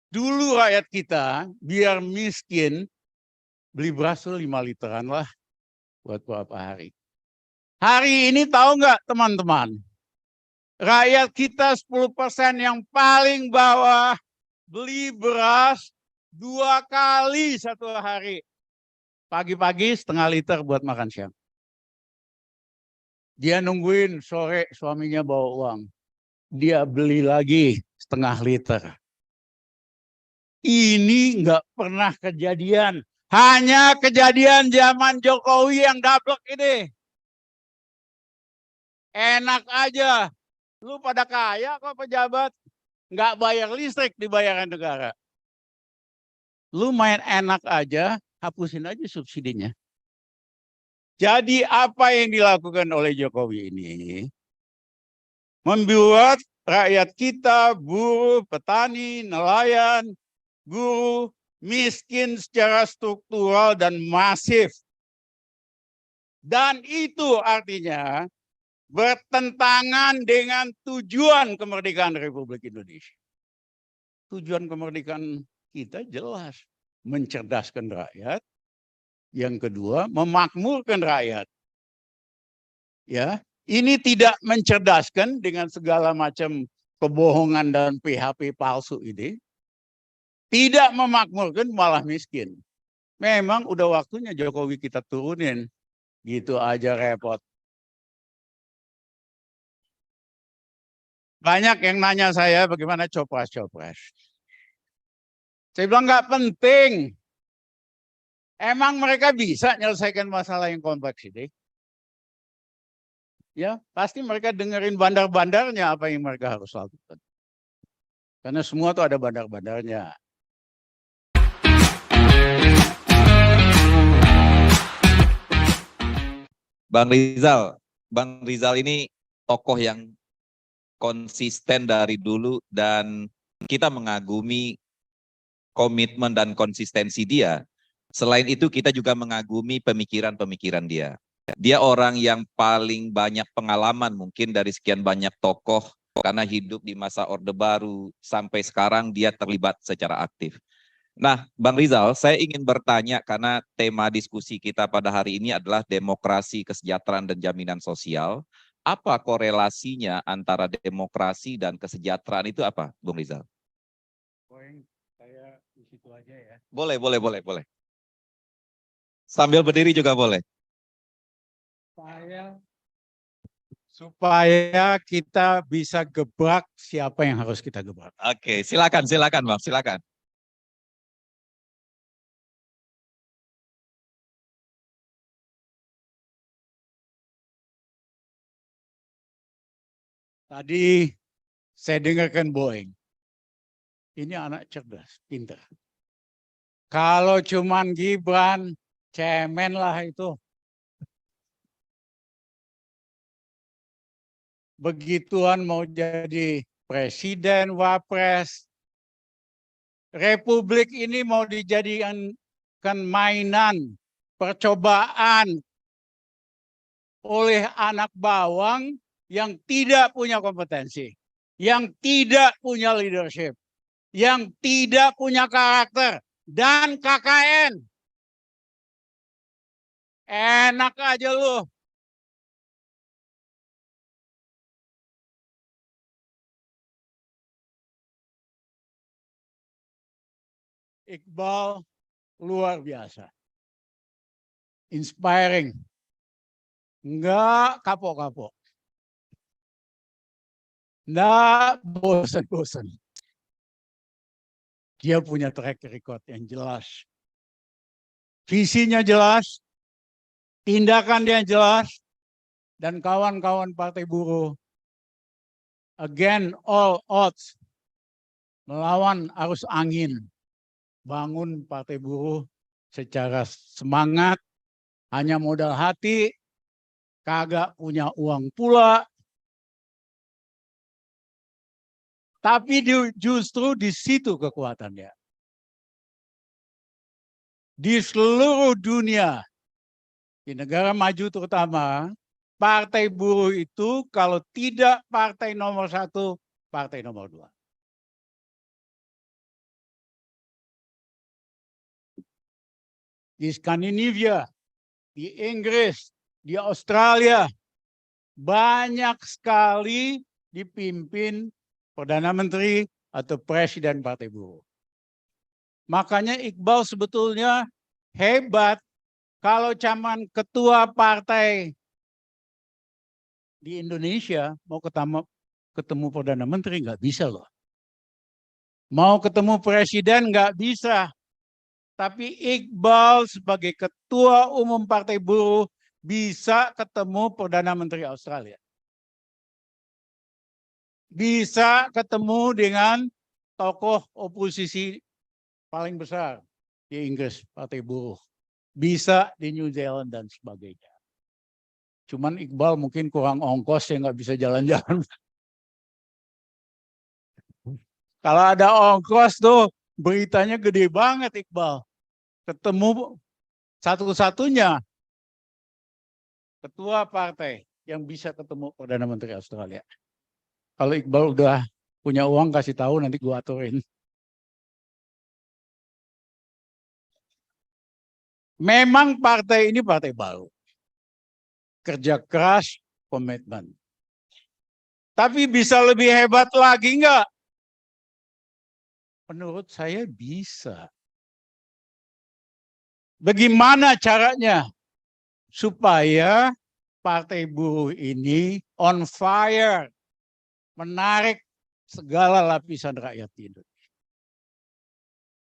Dulu rakyat kita biar miskin beli beras 5 literan lah buat beberapa hari. Hari ini tahu nggak teman-teman? Rakyat kita 10% yang paling bawah beli beras 2 kali satu hari. Pagi-pagi setengah liter buat makan siang. Dia nungguin sore suaminya bawa uang. Dia beli lagi setengah liter. Ini nggak pernah kejadian. Hanya kejadian zaman Jokowi yang dablek ini. Enak aja. Lu pada kaya kok pejabat. Nggak bayar listrik dibayaran negara. Lu main enak aja, hapusin aja subsidinya. Jadi apa yang dilakukan oleh Jokowi ini membuat rakyat kita, buruh, petani, nelayan, guru, miskin secara struktural dan masif. Dan itu artinya bertentangan dengan tujuan kemerdekaan Republik Indonesia. Tujuan kemerdekaan kita jelas, mencerdaskan rakyat. Yang kedua, memakmurkan rakyat. Ya, ini tidak mencerdaskan dengan segala macam kebohongan dan PHP palsu ini. Tidak memakmurkan, malah miskin. Memang udah waktunya Jokowi kita turunin. Gitu aja repot. Banyak yang nanya saya bagaimana copras-copras. Saya bilang nggak penting. Emang mereka bisa menyelesaikan masalah yang kompleks ini? Ya, pasti mereka dengerin bandar-bandarnya apa yang mereka harus lakukan. Karena semua tuh ada bandar-bandarnya. Bang Rizal ini tokoh yang konsisten dari dulu dan kita mengagumi komitmen dan konsistensi dia. Selain itu kita juga mengagumi pemikiran-pemikiran dia. Dia orang yang paling banyak pengalaman mungkin dari sekian banyak tokoh karena hidup di masa Orde Baru sampai sekarang dia terlibat secara aktif. Nah, Bang Rizal, saya ingin bertanya karena tema diskusi kita pada hari ini adalah demokrasi, kesejahteraan, dan jaminan sosial. Apa korelasinya antara demokrasi dan kesejahteraan itu apa, Bung Rizal? Saya di situ aja ya. Boleh. Sambil berdiri juga boleh. Supaya kita bisa gebrak siapa yang harus kita gebrak. Oke, silakan Bang, silakan. Tadi saya dengarkan Boeing. Ini anak cerdas, pintar. Kalau cuman Gibran, cemen lah itu. Begituan mau jadi presiden, wapres. Republik ini mau dijadikan mainan, percobaan oleh anak bawang yang tidak punya kompetensi, yang tidak punya leadership, yang tidak punya karakter, dan KKN. Enak aja lu. Iqbal luar biasa. Inspiring. Enggak kapok-kapok. Enggak bosan-bosan. Dia punya track record yang jelas. Visinya jelas, tindakan dia jelas, dan kawan-kawan Partai Buruh again all odds melawan arus angin. Bangun Partai Buruh secara semangat, hanya modal hati, kagak punya uang pula. Tapi justru di situ kekuatannya. Di seluruh dunia, di negara maju terutama, Partai Buruh itu kalau tidak partai nomor 1, partai nomor 2. di Skandinavia, di Inggris, di Australia, banyak sekali dipimpin Perdana Menteri atau Presiden Partai Buruh. Makanya Iqbal sebetulnya hebat kalau zaman ketua partai di Indonesia mau ketemu Perdana Menteri nggak bisa loh. Mau ketemu Presiden nggak bisa. Tapi Iqbal sebagai ketua umum Partai Buruh bisa ketemu Perdana Menteri Australia. Bisa ketemu dengan tokoh oposisi paling besar di Inggris, Partai Buruh. Bisa di New Zealand dan sebagainya. Cuman Iqbal mungkin kurang ongkos ya nggak bisa jalan-jalan. Kalau ada ongkos tuh beritanya gede banget Iqbal. Ketemu satu-satunya ketua partai yang bisa ketemu Perdana Menteri Australia. Kalau Iqbal udah punya uang kasih tahu nanti gua aturin. Memang partai ini partai baru. Kerja keras, komitmen. Tapi bisa lebih hebat lagi enggak? Menurut saya bisa. Bagaimana caranya supaya Partai Buruh ini on fire, menarik segala lapisan rakyat di Indonesia.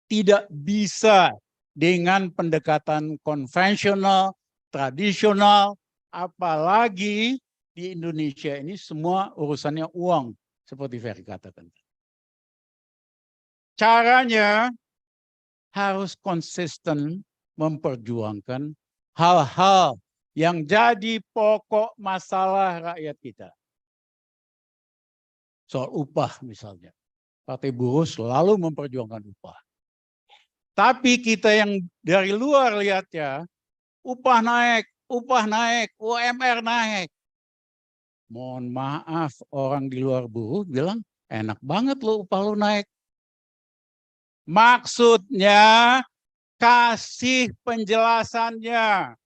Tidak bisa dengan pendekatan konvensional, tradisional, apalagi di Indonesia ini semua urusannya uang, seperti Ferry katakan. Caranya harus konsisten memperjuangkan hal-hal yang jadi pokok masalah rakyat kita. Soal upah misalnya. Partai Buruh selalu memperjuangkan upah. Tapi kita yang dari luar lihat ya, upah naik, UMR naik. Mohon maaf, orang di luar buruh bilang, enak banget lo upah lo naik. Maksudnya, kasih penjelasannya.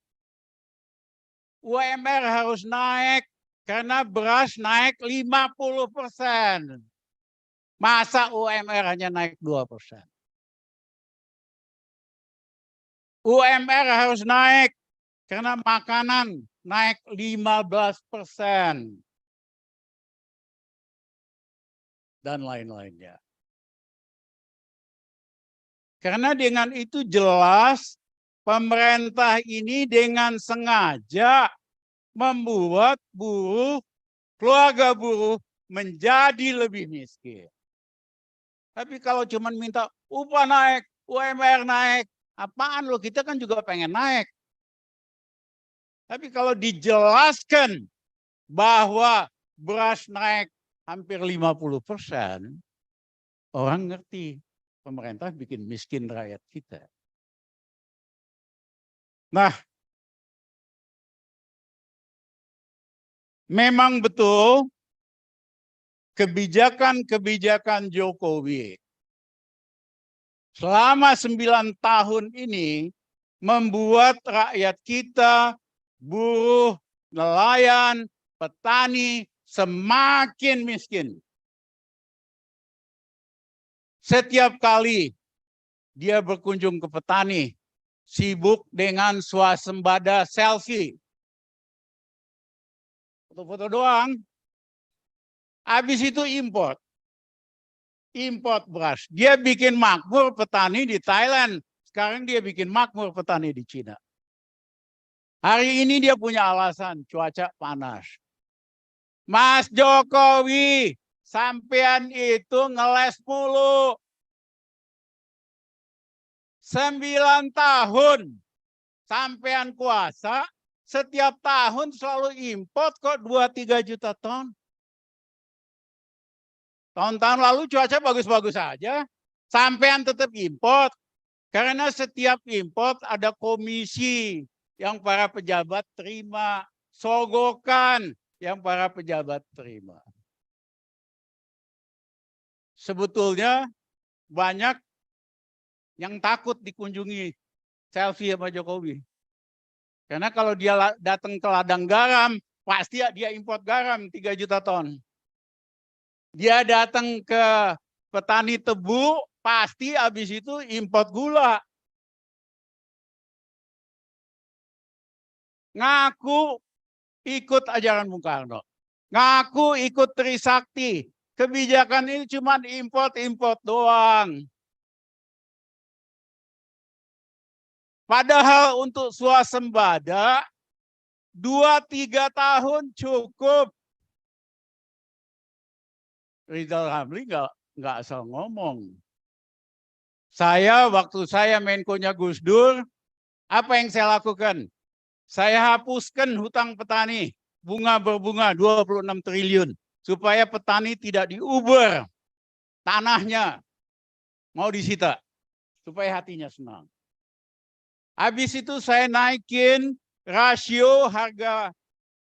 UMR harus naik karena beras naik 50%. Masa UMR hanya naik 2%? UMR harus naik karena makanan naik 15%. Dan lain-lainnya. Karena dengan itu jelas pemerintah ini dengan sengaja membuat buruh, keluarga buruh menjadi lebih miskin. Tapi kalau cuma minta upah naik, UMR naik, apaan lo? Kita kan juga pengen naik. Tapi kalau dijelaskan bahwa beras naik hampir 50%, orang ngerti pemerintah bikin miskin rakyat kita. Nah, memang betul kebijakan-kebijakan Jokowi selama 9 tahun ini membuat rakyat kita, buruh, nelayan, petani semakin miskin. Setiap kali dia berkunjung ke petani, sibuk dengan swasembada selfie. Foto-foto doang. Habis itu import. Import beras. Dia bikin makmur petani di Thailand. Sekarang dia bikin makmur petani di Cina. Hari ini dia punya alasan cuaca panas. Mas Jokowi, sampean itu ngeles mulu. 9 tahun sampean kuasa, setiap tahun selalu import kok 2-3 juta ton. Tahun-tahun lalu cuaca bagus-bagus saja, sampean tetap import. Karena setiap import ada komisi yang para pejabat terima, sogokan yang para pejabat terima. Sebetulnya banyak yang takut dikunjungi selfie sama Jokowi. Karena kalau dia datang ke ladang garam, pasti dia import garam 3 juta ton. Dia datang ke petani tebu, pasti habis itu import gula. Ngaku ikut ajaran Bung Karno. Ngaku ikut Trisakti. Kebijakan ini cuma import doang. Padahal untuk swasembada 2-3 tahun cukup. Rizal Ramli nggak asal ngomong. Waktu saya Menko-nya Gus Dur, apa yang saya lakukan? Saya hapuskan hutang petani, bunga berbunga 26 triliun. Supaya petani tidak diuber tanahnya, mau disita. Supaya hatinya senang. Habis itu saya naikin rasio harga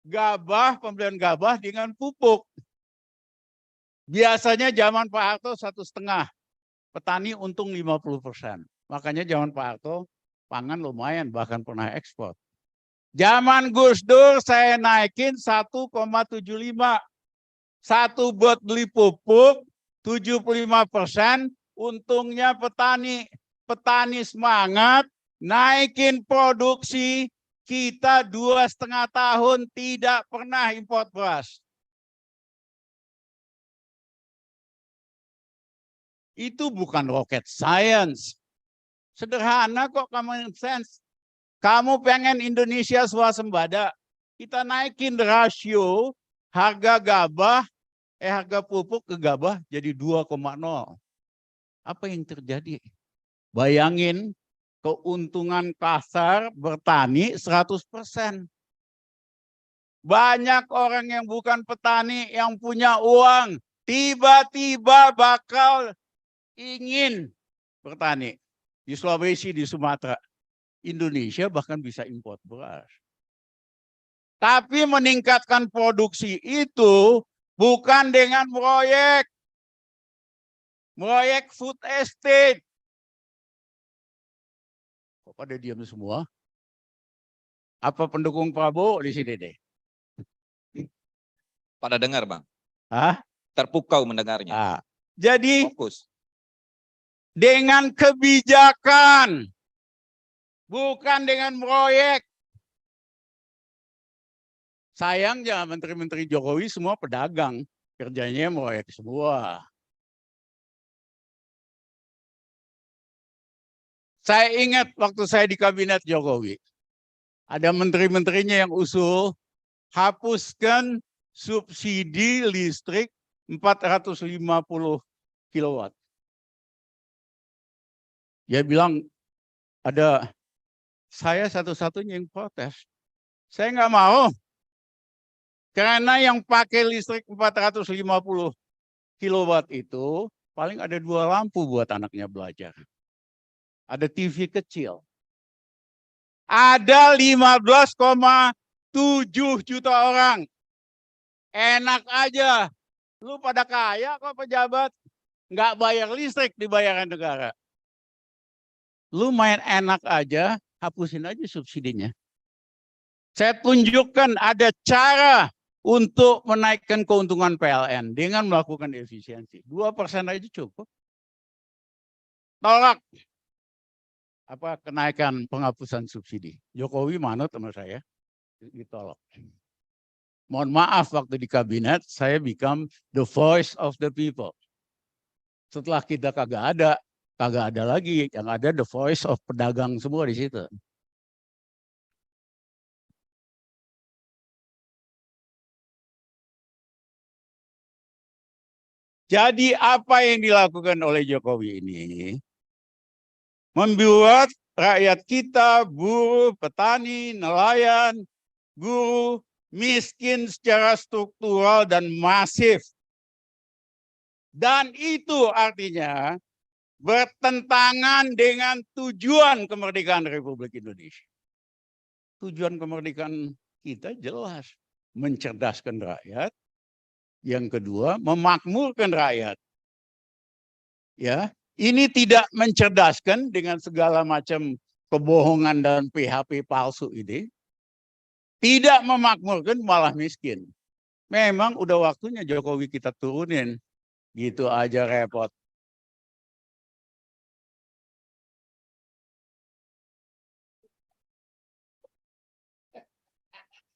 gabah, pembelian gabah dengan pupuk. Biasanya zaman Pak Harto 1,5, petani untung 50%. Makanya zaman Pak Harto pangan lumayan, bahkan pernah ekspor. Zaman Gus Dur saya naikin 1,75. Satu buat beli pupuk, 75%, untungnya petani semangat, naikin produksi, kita 2,5 tahun tidak pernah import beras. Itu bukan rocket science. Sederhana kok, common sense. Kamu pengen Indonesia swasembada, kita naikin rasio harga harga pupuk ke gabah jadi 2,0. Apa yang terjadi? Bayangin keuntungan kasar bertani 100%. Banyak orang yang bukan petani yang punya uang tiba-tiba bakal ingin bertani di Sulawesi, di Sumatera. Indonesia bahkan bisa import beras. Tapi meningkatkan produksi itu bukan dengan proyek food estate. Kok pada diam semua? Apa pendukung Prabowo di sini deh? Pada dengar, Bang. Hah? Terpukau mendengarnya. Ah. Jadi fokus dengan kebijakan, bukan dengan proyek. Sayangnya menteri-menteri Jokowi semua pedagang, kerjanya proyek semua. Saya ingat waktu saya di kabinet Jokowi, ada menteri-menterinya yang usul hapuskan subsidi listrik 450 kilowatt. Dia bilang, saya satu-satunya yang protes. Saya nggak mau. Karena yang pakai listrik 450 kilowatt itu paling ada 2 lampu buat anaknya belajar. Ada TV kecil. Ada 15,7 juta orang. Enak aja. Lu pada kaya kok pejabat. Nggak bayar listrik, dibayarkan negara. Lu main enak aja, hapusin aja subsidinya. Saya tunjukkan ada cara untuk menaikkan keuntungan PLN dengan melakukan efisiensi. 2% aja cukup. Tolak kenaikan penghapusan subsidi. Jokowi manut sama saya, ditolak. Mohon maaf, waktu di kabinet saya become the voice of the people. Setelah kita kagak ada lagi, yang ada the voice of pedagang semua di situ. Jadi apa yang dilakukan oleh Jokowi ini membuat rakyat kita, buruh, petani, nelayan, guru, miskin secara struktural dan masif. Dan itu artinya bertentangan dengan tujuan kemerdekaan Republik Indonesia. Tujuan kemerdekaan kita jelas, mencerdaskan rakyat. Yang kedua, memakmurkan rakyat. Ya, ini tidak mencerdaskan dengan segala macam kebohongan dan PHP palsu ini tidak memakmurkan, malah miskin. Memang udah waktunya Jokowi kita turunin. Gitu aja repot.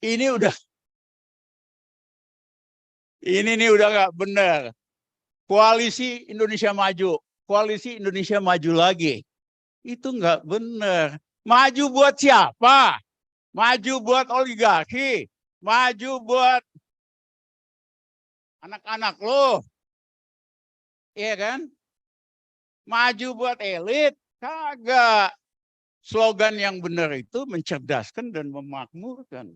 Ini nih udah nggak benar. Koalisi Indonesia Maju, koalisi Indonesia Maju lagi. Itu nggak benar. Maju buat siapa? Maju buat oligarki, maju buat anak-anak lo, iya kan? Maju buat elit, kagak. Slogan yang benar itu mencerdaskan dan memakmurkan.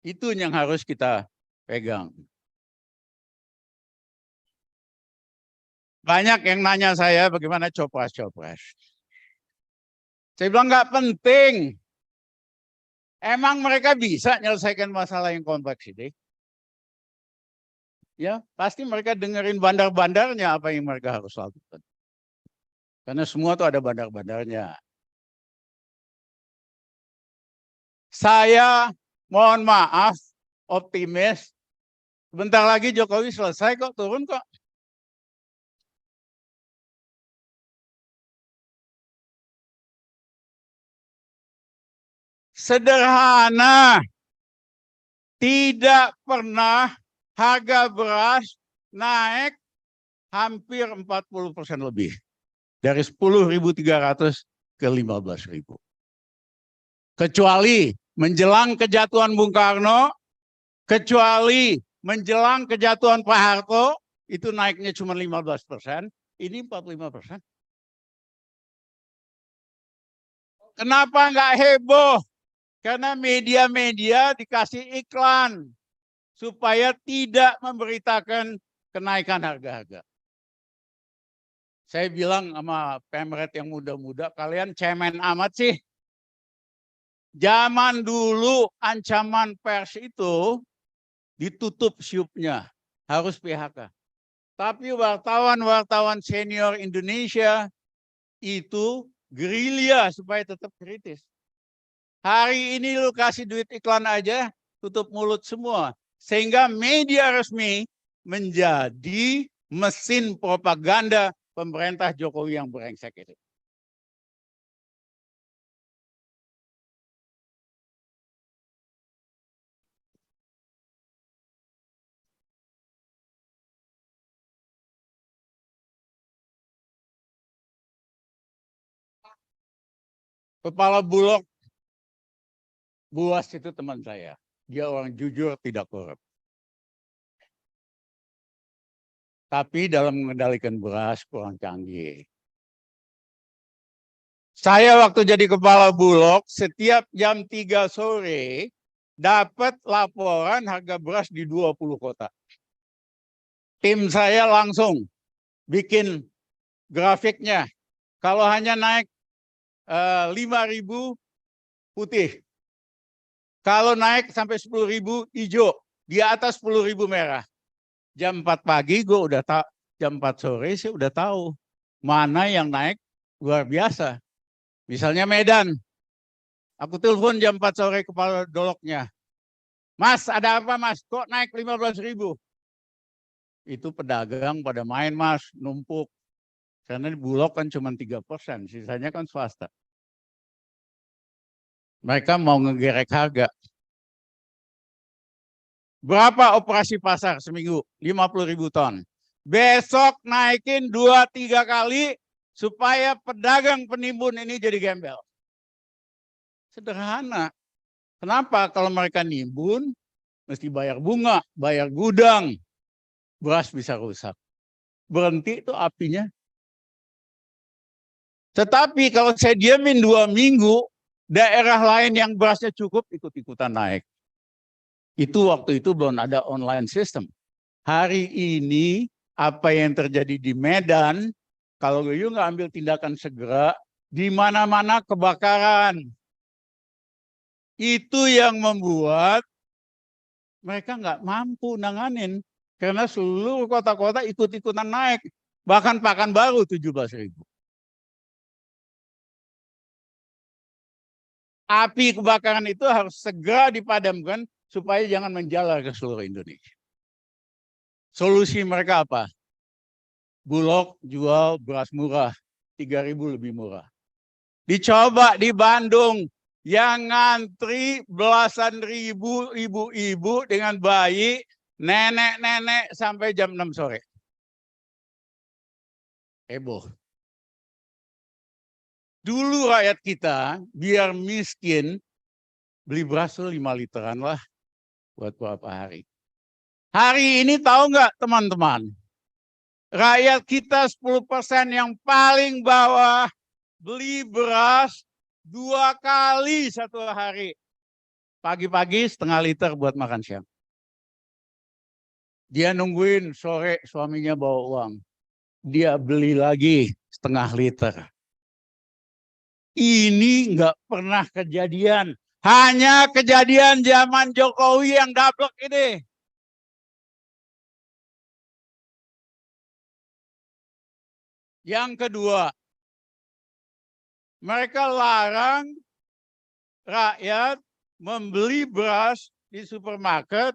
Itu yang harus kita pegang. Banyak yang nanya saya bagaimana copras-copras. Saya bilang nggak penting. Emang mereka bisa menyelesaikan masalah yang kompleks ini? Ya, pasti mereka dengerin bandar-bandarnya apa yang mereka harus lakukan. Karena semua tuh ada bandar-bandarnya. Saya mohon maaf, optimis. Bentar lagi Jokowi selesai kok, turun kok. Sederhana. Tidak pernah harga beras naik hampir 40% lebih. Dari 10.300 ke 15.000. Kecuali menjelang kejatuhan Bung Karno, kecuali menjelang kejatuhan Pak Harto, itu naiknya cuma 15%, ini 45%. Kenapa nggak heboh? Karena media-media dikasih iklan supaya tidak memberitakan kenaikan harga-harga. Saya bilang sama Pemret yang muda-muda, kalian cemen amat sih. Zaman dulu ancaman pers itu ditutup siupnya, harus PHK. Tapi wartawan-wartawan senior Indonesia itu gerilya supaya tetap kritis. Hari ini lu kasih duit iklan aja, tutup mulut semua. Sehingga media resmi menjadi mesin propaganda pemerintah Jokowi yang brengsek itu. Kepala Bulog Buas itu teman saya. Dia orang jujur, tidak korup. Tapi dalam mengendalikan beras kurang canggih. Saya waktu jadi kepala Bulog, setiap jam 3 sore dapat laporan harga beras di 20 kota. Tim saya langsung bikin grafiknya. Kalau hanya naik 5.000 putih. Kalau naik sampai 10.000 hijau, di atas 10.000 merah. Jam 4 pagi gue udah tahu, jam 4 sore saya udah tahu mana yang naik luar biasa. Misalnya Medan. Aku telepon jam 4 sore kepala doloknya. Mas, ada apa mas? Kok naik 15.000? Itu pedagang pada main mas, numpuk. Karena di Bulog kan cuma 3%, sisanya kan swasta. Mereka mau ngegerek harga. Berapa operasi pasar seminggu? 50.000 ton. Besok naikin 2-3 kali supaya pedagang penimbun ini jadi gembel. Sederhana. Kenapa? Kalau mereka nimbun, mesti bayar bunga, bayar gudang. Beras bisa rusak. Berhenti itu apinya. Tetapi kalau saya diamin 2 minggu, daerah lain yang berasnya cukup ikut-ikutan naik. Itu waktu itu belum ada online system. Hari ini apa yang terjadi di Medan, kalau you nggak ambil tindakan segera, di mana-mana kebakaran. Itu yang membuat mereka nggak mampu nanganin. Karena seluruh kota-kota ikut-ikutan naik. Bahkan Pekanbaru 17.000. api kebakaran itu harus segera dipadamkan supaya jangan menjalar ke seluruh Indonesia. Solusi mereka apa? Bulog jual beras murah, 3.000 lebih murah. Dicoba di Bandung, yang ngantri belasan ribu ibu-ibu dengan bayi, nenek-nenek sampai jam 6 sore. Heboh. Dulu rakyat kita biar miskin, beli beras 5 literan lah buat beberapa hari. Hari ini tahu nggak teman-teman? Rakyat kita 10% yang paling bawah beli beras 2 kali satu hari. Pagi-pagi setengah liter buat makan siang. Dia nungguin sore suaminya bawa uang. Dia beli lagi setengah liter. Ini nggak pernah kejadian. Hanya kejadian zaman Jokowi yang dablek ini. Yang kedua, mereka larang rakyat membeli beras di supermarket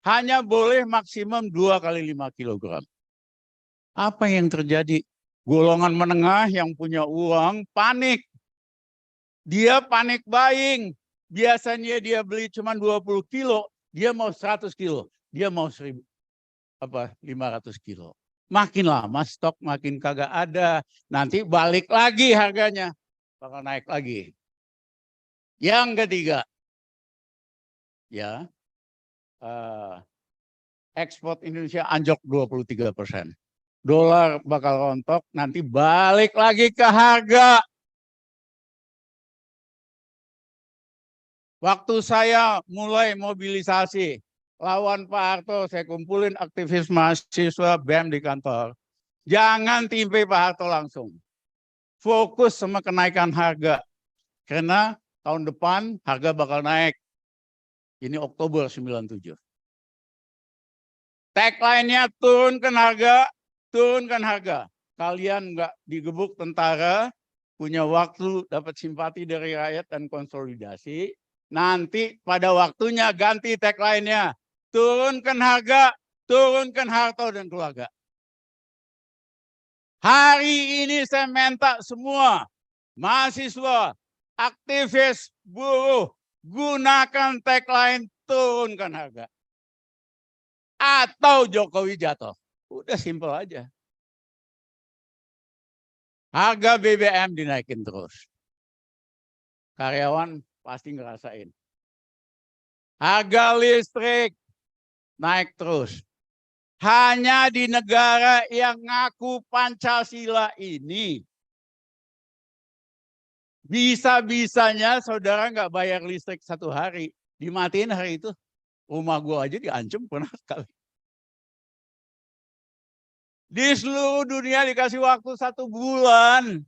hanya boleh maksimum 2 kali 5 kilogram. Apa yang terjadi? Golongan menengah yang punya uang panik. Dia panik buying. Biasanya dia beli cuma 20 kilo, dia mau 100 kilo, dia mau 500 kilo. Makin lama stok makin kagak ada, nanti balik lagi harganya, bakal naik lagi. Yang ketiga, ya, ekspor Indonesia anjlok 23%. Dolar bakal rontok, nanti balik lagi ke harga. Waktu saya mulai mobilisasi lawan Pak Harto, saya kumpulin aktivis mahasiswa BEM di kantor. Jangan timpe Pak Harto langsung. Fokus sama kenaikan harga. Karena tahun depan harga bakal naik. Ini Oktober 97. Tagline-nya turunkan harga, turunkan harga. Kalian nggak digebuk tentara, punya waktu dapat simpati dari rakyat dan konsolidasi. Nanti pada waktunya ganti tagline-nya. Turunkan harga, turunkan Harto dan keluarga. Hari ini saya minta semua mahasiswa, aktivis, buruh, gunakan tagline turunkan harga. Atau Jokowi jatuh. Udah simpel aja. Harga BBM dinaikin terus. Karyawan pasti ngerasain. Harga listrik naik terus. Hanya di negara yang ngaku Pancasila ini, bisa-bisanya saudara nggak bayar listrik 1 hari. Dimatiin hari itu. Rumah gua aja diancam pernah sekali. Di seluruh dunia dikasih waktu 1 bulan.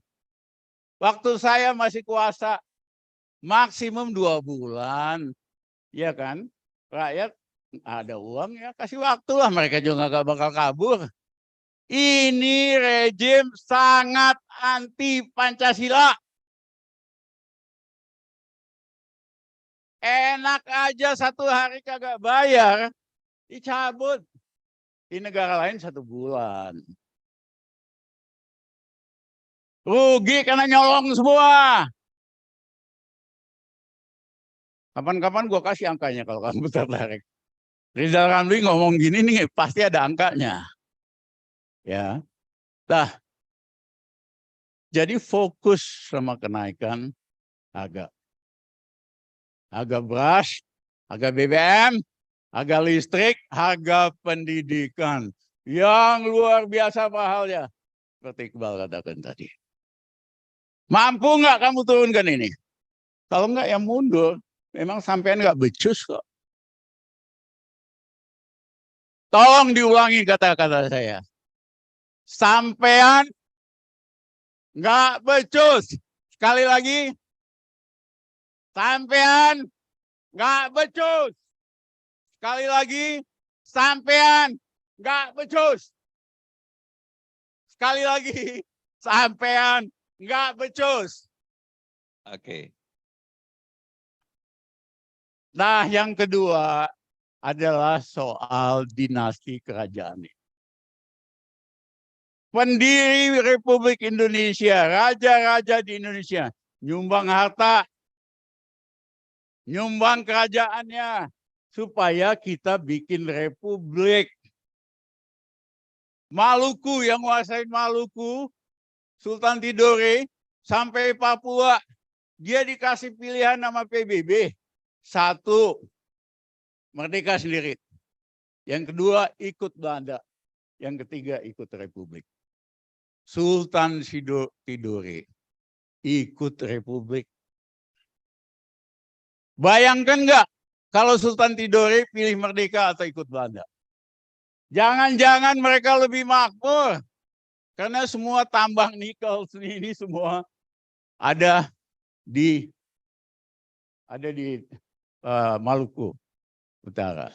Waktu saya masih kuasa. Maksimum 2 bulan. Ya kan? Rakyat ada uang ya kasih waktu lah. Mereka juga nggak bakal kabur. Ini rejim sangat anti Pancasila. Enak aja 1 hari kagak bayar. Dicabut. Di negara lain 1 bulan. Rugi karena nyolong semua. Kapan-kapan gue kasih angkanya kalau kamu tertarik. Rizal Ramli ngomong gini nih pasti ada angkanya. Ya. Nah, jadi fokus sama kenaikan harga. Harga beras, harga BBM, harga listrik, harga pendidikan. Yang luar biasa mahalnya. Seperti Iqbal katakan tadi. Mampu nggak kamu turunkan ini? Kalau nggak ya mundur. Memang sampean nggak becus kok. Tolong diulangi kata-kata saya. Sampean nggak becus. Sekali lagi. Sampean nggak becus. Sekali lagi. Sampean nggak becus. Sekali lagi. Sampean nggak becus. Oke. Nah, yang kedua adalah soal dinasti kerajaan. Pendiri Republik Indonesia, raja-raja di Indonesia, nyumbang harta, nyumbang kerajaannya, supaya kita bikin republik. Maluku, yang menguasai Maluku, Sultan Tidore, sampai Papua, dia dikasih pilihan nama PBB. Satu, merdeka sendiri. Yang kedua, ikut Belanda. Yang ketiga, ikut Republik. Sultan Tidore ikut Republik. Bayangkan nggak kalau Sultan Tidore pilih merdeka atau ikut Belanda? Jangan-jangan mereka lebih makmur. Karena semua tambang nikel ini semua ada di Maluku Utara.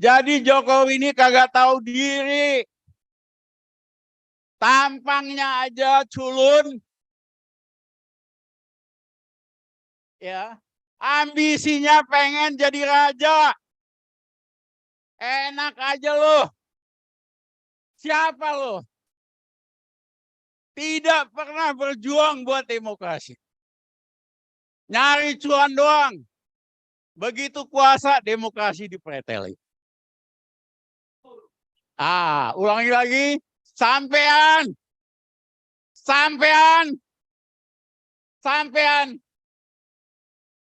Jadi Jokowi ini kagak tahu diri. Tampangnya aja culun. Ya. Ambisinya pengen jadi raja. Enak aja loh. Siapa loh? Tidak pernah berjuang buat demokrasi. Nyari cuan doang. Begitu kuasa, demokrasi dipreteli. Ulangi lagi. Sampean.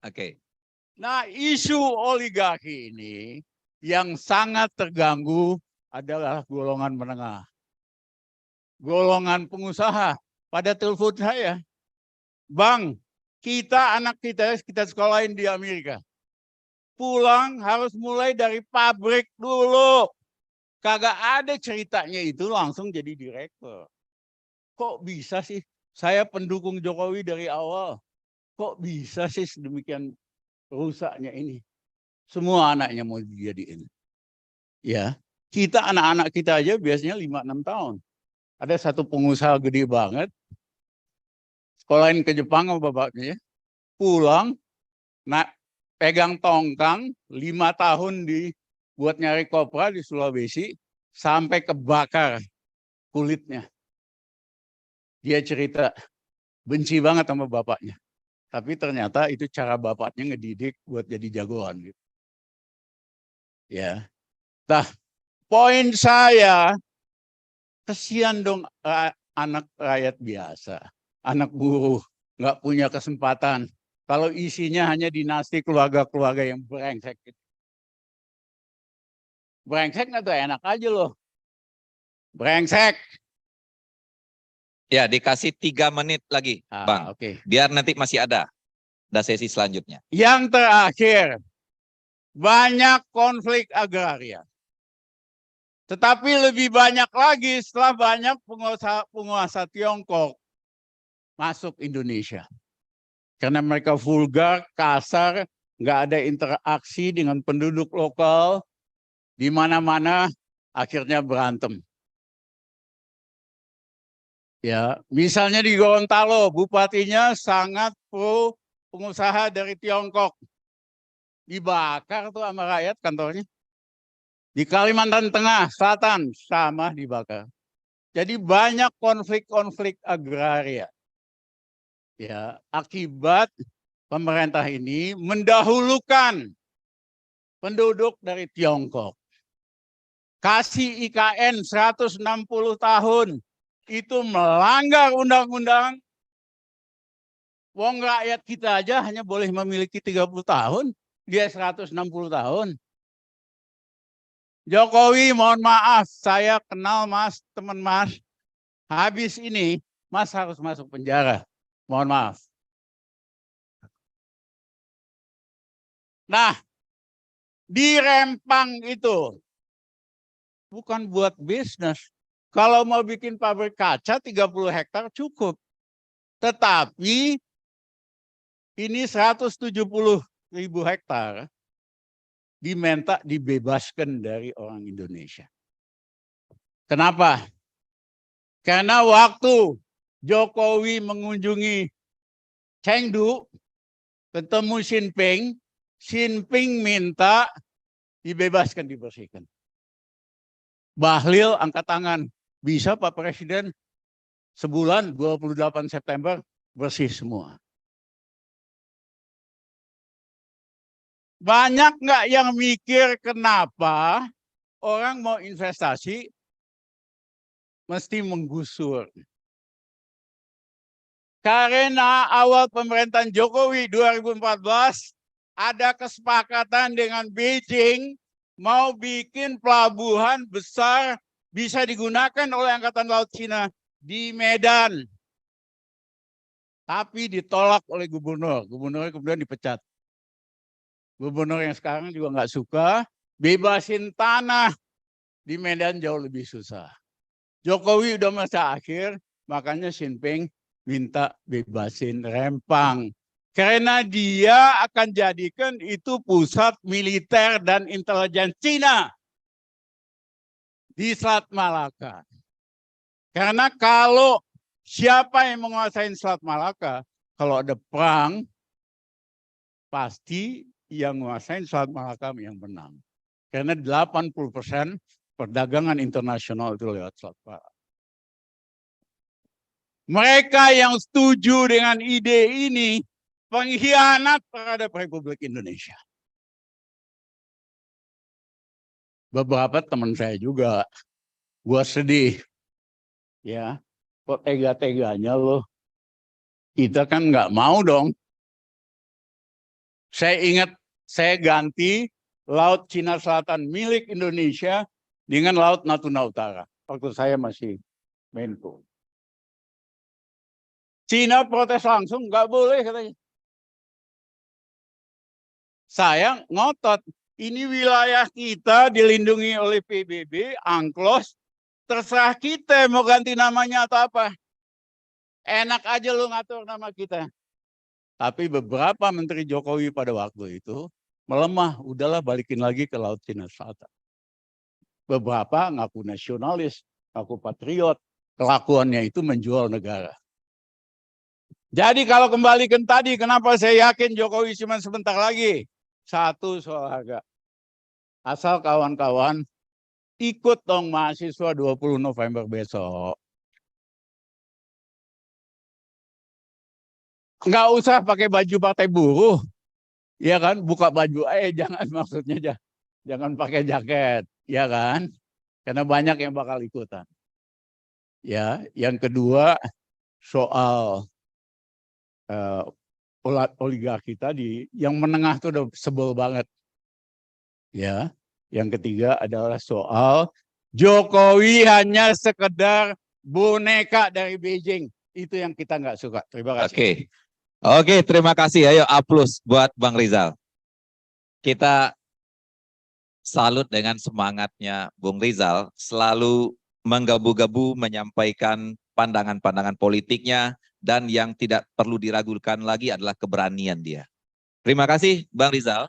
Oke. Nah, isu oligarki ini yang sangat terganggu adalah golongan menengah. Golongan pengusaha. Pada telepon saya, Bang, anak kita sekolahin di Amerika. Pulang harus mulai dari pabrik dulu. Kagak ada ceritanya itu langsung jadi direktur. Kok bisa sih? Saya pendukung Jokowi dari awal. Kok bisa sih sedemikian rusaknya ini? Semua anaknya mau dijadiin. Ya, anak-anak kita aja biasanya 5-6 tahun. Ada satu pengusaha gede banget, sekolahin ke Jepang sama bapaknya, pulang, pegang tongkang, 5 tahun buat nyari kopra di Sulawesi, sampai kebakar kulitnya. Dia cerita, benci banget sama bapaknya. Tapi ternyata itu cara bapaknya ngedidik buat jadi jagoan. Gitu. Ya. Nah, poin saya, kesian dong anak rakyat biasa, anak buruh, nggak punya kesempatan. Kalau isinya hanya dinasti keluarga-keluarga yang brengsek. Brengsek nggak tuh enak aja loh. Brengsek. Ya, dikasih 3 menit lagi, Bang. Okay. Biar nanti masih ada sesi selanjutnya. Yang terakhir, banyak konflik agraria. Tetapi lebih banyak lagi setelah banyak penguasa Tiongkok masuk Indonesia. Karena mereka vulgar, kasar, nggak ada interaksi dengan penduduk lokal, di mana-mana akhirnya berantem. Ya, misalnya di Gorontalo, bupatinya sangat pro pengusaha dari Tiongkok. Dibakar tuh sama rakyat kantornya. Di Kalimantan Tengah, Selatan, sama dibakar. Jadi banyak konflik-konflik agraria. Ya, akibat pemerintah ini mendahulukan penduduk dari Tiongkok. Kasih IKN 160 tahun. Itu melanggar undang-undang. Wong rakyat kita aja hanya boleh memiliki 30 tahun. Dia 160 tahun. Jokowi, mohon maaf, saya kenal Mas, teman Mas. Habis ini, Mas harus masuk penjara. Mohon maaf. Nah, di Rempang itu bukan buat bisnis. Kalau mau bikin pabrik kaca 30 hektar cukup. Tetapi ini 170.000 hektar diminta dibebaskan dari orang Indonesia. Kenapa? Karena waktu Jokowi mengunjungi Chengdu, ketemu Xi Jinping minta dibebaskan, dibersihkan. Bahlil angkat tangan, bisa Pak Presiden sebulan 28 September bersih semua. Banyak nggak yang mikir kenapa orang mau investasi mesti menggusur? Karena awal pemerintahan Jokowi 2014 ada kesepakatan dengan Beijing mau bikin pelabuhan besar bisa digunakan oleh Angkatan Laut Cina di Medan. Tapi ditolak oleh gubernur. Gubernurnya kemudian dipecat. Gubernur yang sekarang juga nggak suka, bebasin tanah di Medan jauh lebih susah. Jokowi udah masa akhir, makanya Xi Jinping minta bebasin Rempang. Karena dia akan jadikan itu pusat militer dan intelijen Cina di Selat Malaka. Karena kalau siapa yang menguasai Selat Malaka, kalau ada perang, pasti yang menguasai Selat Malaka yang menang. Karena 80% perdagangan internasional itu lewat Selat Malaka. Mereka yang setuju dengan ide ini pengkhianat terhadap Republik Indonesia. Beberapa teman saya juga, gua sedih. Ya, kok tega-teganya loh. Kita kan nggak mau dong. Saya ingat, saya ganti Laut Cina Selatan milik Indonesia dengan Laut Natuna Utara. Waktu saya masih Menko. Cina protes langsung, nggak boleh katanya. Saya ngotot, ini wilayah kita dilindungi oleh PBB, UNCLOS, terserah kita mau ganti namanya atau apa. Enak aja lu ngatur nama kita. Tapi beberapa Menteri Jokowi pada waktu itu melemah, udahlah balikin lagi ke Laut Cina Selatan. Beberapa ngaku nasionalis, ngaku patriot, kelakuannya itu menjual negara. Jadi kalau kembali ke tadi, kenapa saya yakin Jokowi cuma sebentar lagi? Satu, soal harga. Asal kawan-kawan ikut dong mahasiswa 20 November besok. Nggak usah pakai baju partai buruh. Ya kan, buka baju, jangan maksudnya jangan pakai jaket. Ya kan, karena banyak yang bakal ikutan. Ya, yang kedua soal oligarki tadi, yang menengah itu udah sebel banget. Ya, yang ketiga adalah soal Jokowi hanya sekedar boneka dari Beijing. Itu yang kita nggak suka. Terima kasih. Oke, terima kasih. Ayo aplaus buat Bang Rizal. Kita salut dengan semangatnya Bung Rizal, selalu menggabu-gabu menyampaikan pandangan-pandangan politiknya, dan yang tidak perlu diragukan lagi adalah keberanian dia. Terima kasih Bang Rizal.